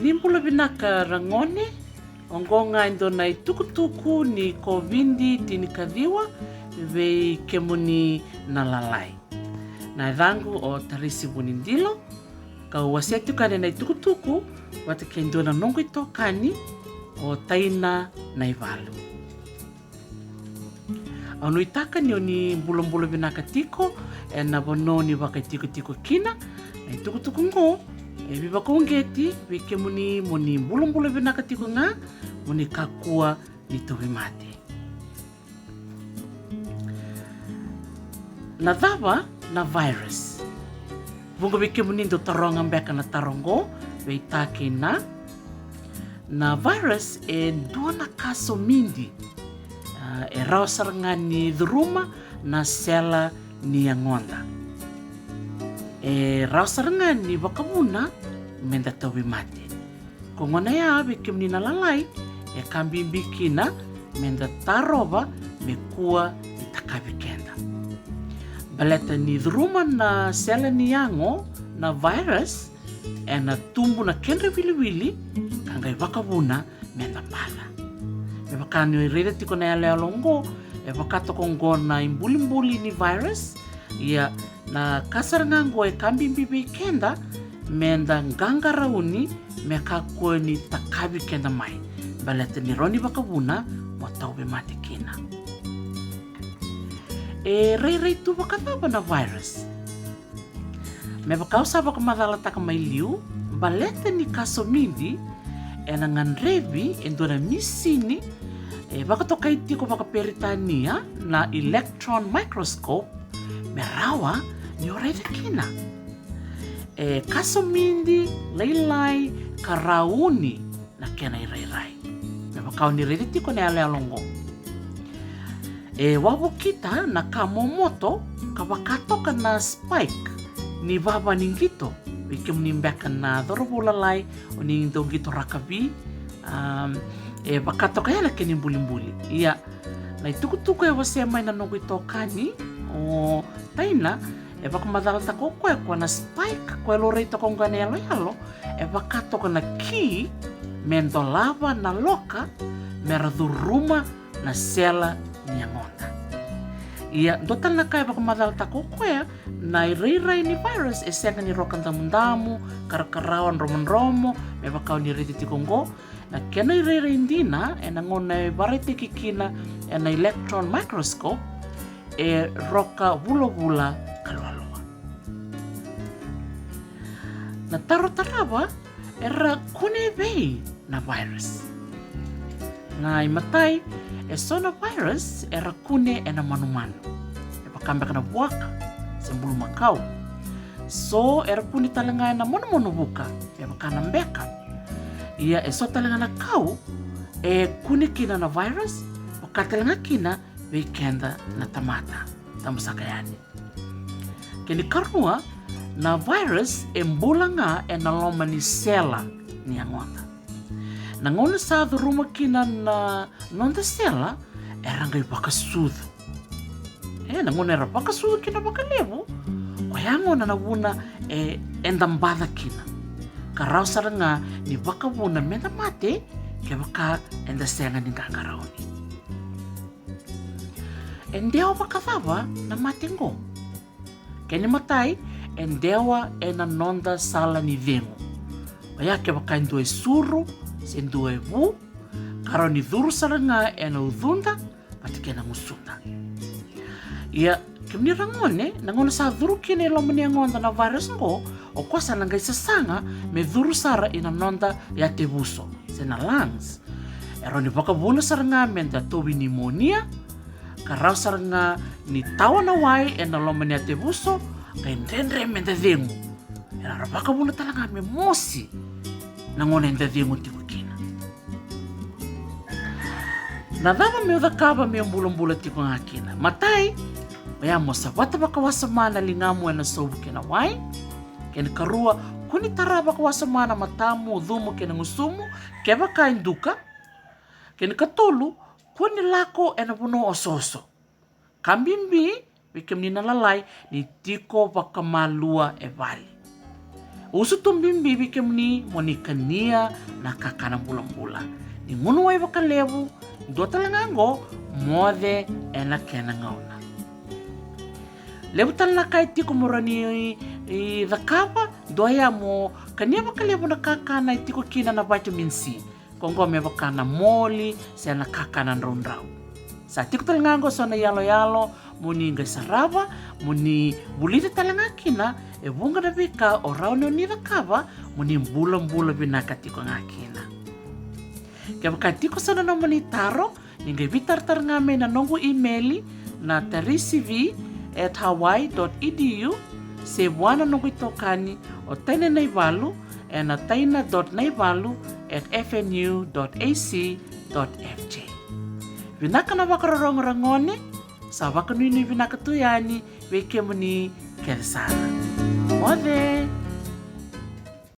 Nimbula binaka rangone, ongonga indona i tukutuku ni Kovidi-19 vei kemuni na lalai. Na rangu o tarisi bunindilo, ka wasetu kane na tukutuku, wata kendona nongo ito kani o taina na ivalu. Anu itaka ni oni bulo binaka tiko, e na bono ni waka tiko kina, na tukutuku ngo, e viva kongeti, wike muni bulo binaka tiko nga, muni kakua ni tobi mate. Na dava na virus. Vunga wike muni do taronga mbeka na tarongo, weitake na virus e dona kaso mindi. E rausaranga ni dhuruma na sela ni angonda. E rausaranga ni wakabuna menda tawi mate. Kongona ya wike muni na lalai e kambimbikina menda taroba mekua itakabi kenda. Baleta ni dhuruma na sela ni ango na virus e na tumbu na kendre wili kangai wakabuna menda pala. E wakani rere tiko na yale alongo e wakato kongona imbuli ni virus ia na kasarangango e kambimbibi kenda menda ngangarauni mekakua ni takabi kenda mai. Baleta ni roni wakabuna wataube mate kina. E rei tu wakataba na virus. Me wakausa wakamadala taka mai liu, baleta ni kaso mindi e na nganrevi endona misini e wakatoka itiko wakaperitania na electron microscope me rawa ni orede kina. E kaso mindi leilai karauni na kena irai. Me wakau ni rede tiko na ale alongo. E wawo kita na kamomoto ka wakatoka na spike ni baba ningito. Wike mnimbeka na dhorobula lai o ningito gito rakabi. E wakatoka yana keni mbuli. Ia na itukutuku e wasema ina nongo ito kani o taina e wakamadala tako kwa na spike kwa lore ito kongane yalo e wakatoka na ki mendo lava na loka meradhuruma na sela ni angonda. Ia dotan na kaya wakamadala tako kwa na irai ni virus e senga ni rokan damu karakarawan romo me wakau ni reti tikongo na kena irai indina e na ngona e varete kikina e na electron microscope e roka vula kalualoa. Na taraba era kune vei na virus. Na imatai e sona virus era kune e na manumanu. E wakambeka na buaka sembulu makau. So era kune talanga e na mono buka e wakana mbeka. Ia e so talanga na kau e kune kina na virus wakatalanga kina weekenda na tamata tamusakayani. Kini karua na virus e mbulanga e na loma ni sela ni angonda. Na ngona sa dhuruma kina na nonda sela e rangai wakasudhu. Na ngona era wakasudhu kina wakalevu kwa yangona na wuna e endambada kina. Karau saranga ni wakawuna menda mate ke waka enda senga ni ngangarauni. Endewa wakathawa na matengo. Keni matai endewa e na nonda sala ni vengo. Wayake waka endua suru, sendua vu, karo ni dhuru saranga e na udhunda, patike na ngusunda. Ia kemni rangone, nangona sa dhuru kine lomani angonda na virus ngo, o kwasa nangai sasanga me dhuru sara ina nonda ya tebuso, sena lungs. Ero ni wakabuna saranga menda tobi pneumonia, karau saranga ni tawa na wai e na lomani ya tebuso, ka indendre menda dhengu. Era wakabuna talanga me mosi, nangona enda dhengu tikukina. Na dhava me udhakaba me mbula tiku ngakina. Matai, wayamosa wata wakawasa mana lingamu e na sobu kena wai, kena karua kuni tara wakawasa mana matamu dhumu kena ngusumu, keva kainduka, kena katolu kuni lako e na puno ososo. Kambimbi, wike mnina lalai, ni tiko wakamalua e vali. Usu tumbimbi bike muni monikania na kakana mbula. Ni ngunu wa iwaka levu, do talangango, mode ena kena ngauna. Levu talaka itiko morani i dhakapa, doya mo kania waka levu na kakana itiko kina na vitamin C. Kongo me waka na moli, se na kakana nrondrau. Sa tiko talangango so na yalo, muni ngai sarava, muni bulita talanga kina, e bunga na vika o raunio ni rakava, muni mbula binaka tiko ngakina. Kaya waka tiko sana na muni taro, ningai vitar ngame na nongo emaili na tarisiv@hawaii.edu, se wana nongo itokani o taina naivalu, e na taina.naivalu@fnu.ac.fj. Vinaka na wakarorongorangone, sa waka nui vinaka tuyani, weke muni keresana. Mode!